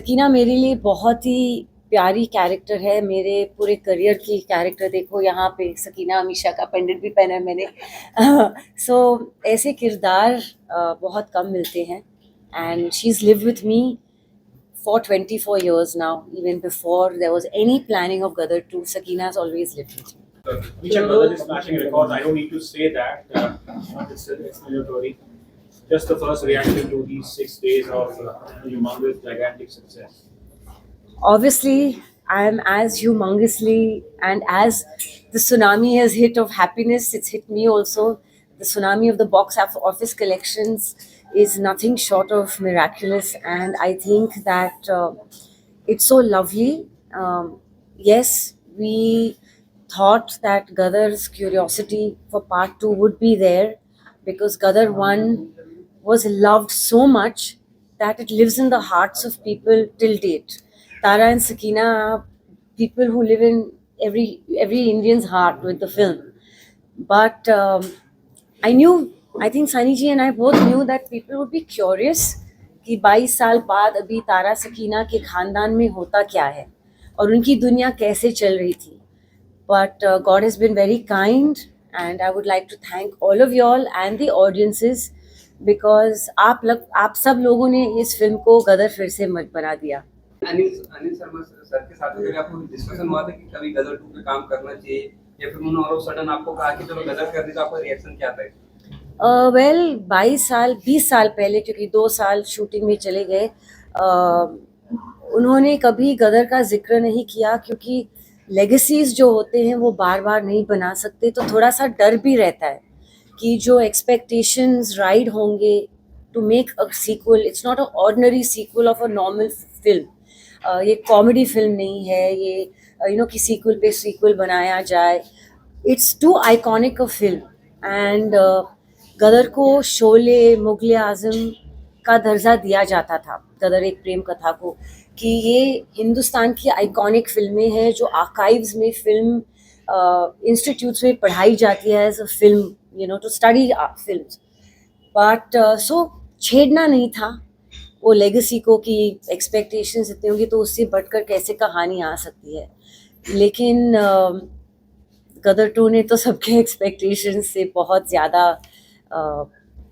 सकीना मेरे लिए बहुत ही प्यारी कैरेक्टर है। मेरे पूरे करियर की कैरेक्टर देखो, यहाँ पे सकीना हमेशा का पेंडेंट भी पहना है मैंने। सो ऐसे किरदार बहुत कम मिलते हैं and she is live with me for 24 years now. Even before there was any planning of Gadar 2, Sakina has always lived with me. Abhishek Gadar is smashing records. I don't need to say that. It's mandatory. Just the first reaction to these 6 days of humongous, gigantic success. Obviously, I am as humongously, and as the tsunami has hit of happiness, it's hit me also. The tsunami of the box office collections is nothing short of miraculous, and I think that it's so lovely. Yes, we thought that Gadar's curiosity for part 2 would be there, because Gadar 1 was loved so much that it lives in the hearts of people till date. Tara and Sakina are people who live in every Indian's heart with the film. But I think Sunny ji and I both knew that people would be curious कि 22 साल बाद अभी तारा सकीना के खानदान में होता क्या है और उनकी दुनिया कैसे चल रही थी. But God has been very kind, and I would like to thank all of y'all and the audiences, because आप सब लोगों ने इस फिल्म को गदर फिर से मत बना दिया. अनिल शर्मा सर के साथ अगर आपको डिस्कशन हुआ था कि कभी गदर 2 पे काम करना चाहिए, या फिर उन्होंने ऑल ऑफ सडन आपको कहा कि चलो गदर कर दी, तो आपका रिएक्शन क्या था? वेल 20 साल पहले, क्योंकि 2 साल शूटिंग में चले गए, उन्होंने कभी गदर का जिक्र नहीं किया, क्योंकि लेगेसीज जो होते हैं वो बार बार नहीं बना सकते. तो थोड़ा सा डर भी रहता है कि जो एक्सपेक्टेशंस राइड होंगे to make a sequel. It's not a ordinary sequel of a normal film. ये कॉमेडी फिल्म नहीं है ये कि सीक्वल पे सीक्वल बनाया जाए. It's too iconic a film, and Gadar को शोले, मुगले आजम का दर्जा दिया जाता था, गदर एक प्रेम कथा को, कि ये हिंदुस्तान की आइकॉनिक फिल्में हैं जो आर्काइव्स में फिल्म इंस्टीट्यूट्स में पढ़ाई जाती है as a film, to study films. But so छेड़ना नहीं था वो लेगेसी को कि एक्सपेक्टेशंस इतनी होंगी तो उससे बढ़कर कैसे कहानी आ सकती है. लेकिन गदर 2 ने तो सबके एक्सपेक्टेशंस से बहुत ज़्यादा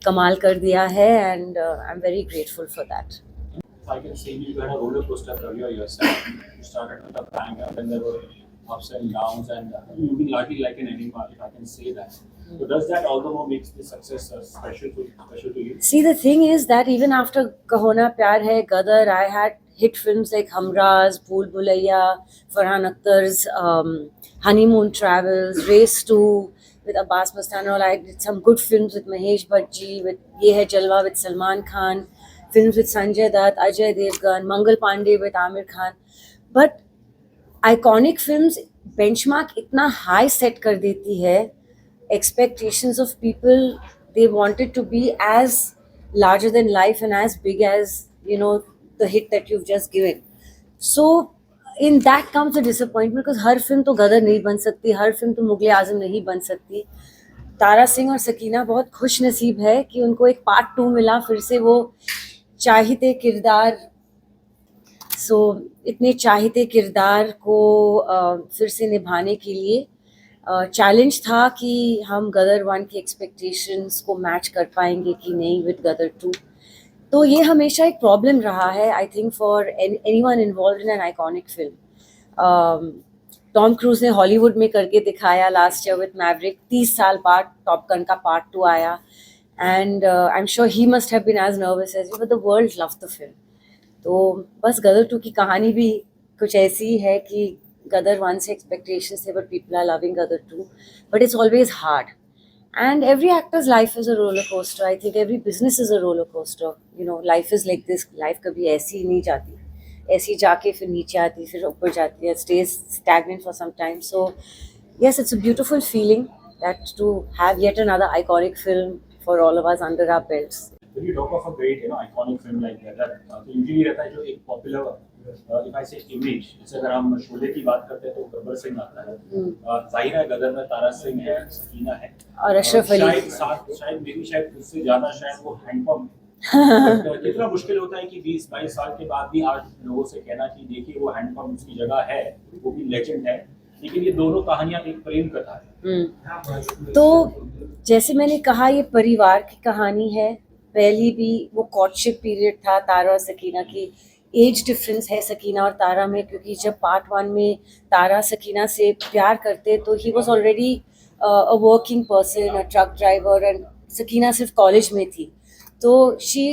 कमाल कर दिया है, and I am very grateful for that. I can see you had a roller coaster career yourself. You started with a bang, and then there were ups and downs, and you've been largely like an enigma, if I can say that. So does that all the more makes the success special to you? See, the thing is that even after Kaho Na Pyar Hai, Gadar, I had hit films like Humraaz, Bhool Bhulaiya, Farhan Akhtar's Honeymoon Travels, Race 2 with Abbas Mastana. I did some good films with Mahesh Bhatt, with Ye Hai Jalwa with Salman Khan, films with Sanjay Dutt, Ajay Devgan, Mangal Pandey with Amir Khan. But iconic films benchmark इतना high set कर देती है. Expectations of people, they wanted to be as larger than life and as big as the hit that you've just given. So in that comes the disappointment, because her film तो गदर नहीं बन सकती, हर film तो मुगले आजम नहीं बन सकती. तारा सिंह और सकीना बहुत खुश नसीब है कि उनको एक पार्ट 2 मिला, फिर से वो चाहते किरदार. सो इतने चाहते किरदार को फिर से निभाने के लिए चैलेंज था कि हम गदर 1 की एक्सपेक्टेशंस को मैच कर पाएंगे कि नहीं विद गदर 2. तो ये हमेशा एक प्रॉब्लम रहा है, I think, for anyone involved in an iconic film. Tom cruise ने हॉलीवुड में करके दिखाया लास्ट ईयर विद मैवरिक. 30 साल बाद टॉप गन का पार्ट 2 आया, and I am sure he must have been as nervous as you, but the world loved the film. तो बस गदर 2 की कहानी भी कुछ ऐसी है कि गदर 1 से एक्सपेक्टेशंस थे, but people are loving Gadar 2. But it's always hard, and every actor's life is a roller coaster. I think every business is a roller coaster. Life is like this. Life कभी ऐसी ही नहीं जाती, ऐसी जाके फिर नीचे आती, फिर ऊपर जाती है, stage stagnant for some time. So yes, it's a beautiful feeling that to have yet another iconic film for all of us under our belts. When you talk of a great, iconic film like that, तो usually रहता है जो एक popular, if I say image, जैसे अगर हम शोले की बात करते हैं तो गब्बर सिंह आता है. जाहिर है गदर में तारा सिंह है, सकीना है, और अशरफ अली. शायद उससे ज्यादा शायद वो हैंडपंप But, कितना मुश्किल होता है कि 20-22 साल के बाद भी आज लोगों से कहना कि देखिए वो हैंडपंप उसकी जगह है, वो भी लेजेंड है, लेकिन ये दोनों कहानियां एक प्रेम कथा है। तो जैसे मैंने कहा, ये परिवार की कहानी है। पहली भी वो कॉर्टशिप पीरियड था तारा और सकीना की। एज डिफरेंस है सकीना और तारा में, क्योंकि जब पार्ट 1 में तारा सकीना से प्यार करते तो he was already a working person, a truck driver, and Sakina सिर्फ कॉलेज में थी। तो she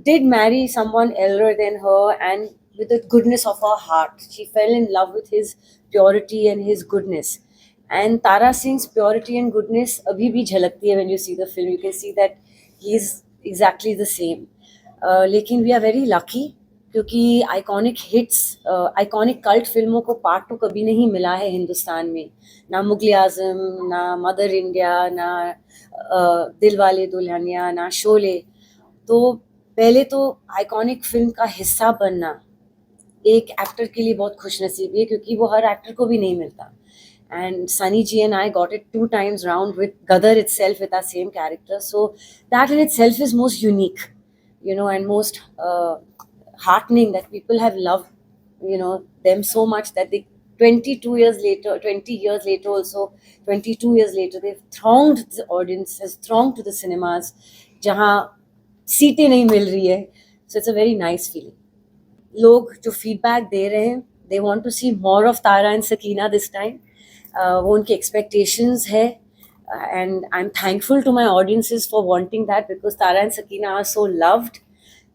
did marry someone elder than her, and with the goodness of her heart, she fell in love with his purity and his goodness. And Tara Singh's purity and goodness abhi bhi jhalakti hai when you see the film. You can see that he is exactly the same. लेकिन we are very lucky क्योंकि iconic hits, iconic cult फिल्मों को part 2 कभी नहीं मिला है हिंदुस्तान में। ना मुगल आजम, ना मदर इंडिया, ना दिलवाले दुल्हनिया, ना शोले। तो पहले तो आइकॉनिक फिल्म का हिस्सा बनना एक एक्टर के लिए बहुत खुशनसीबी है, क्योंकि वो हर एक्टर को भी नहीं मिलता। And Sunny G and I got it 2 times round with Gadar itself, with our same character. So that in itself is most unique, you know, and most heartening that people have loved, you know, them so much that they 20 years later also, 22 years later, they've thronged the audience, has thronged to the cinemas, जहाँ सीटें नहीं मिल रही है. So it's a very nice feeling. लोग जो feedback दे रहे हैं, they want to see more of Tara and Sakina this time. वो उनकी एक्सपेक्टेशंस है, and I am thankful to my audiences for wanting that, because Tara and Sakina are so loved.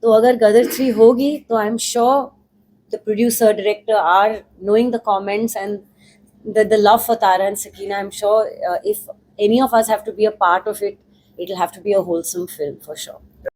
तो अगर गदर 3 होगी तो I am sure the producer director are knowing the comments and the love for Tara and Sakina. I'm sure if any of us have to be a part of it, it'll have to be a wholesome film for sure.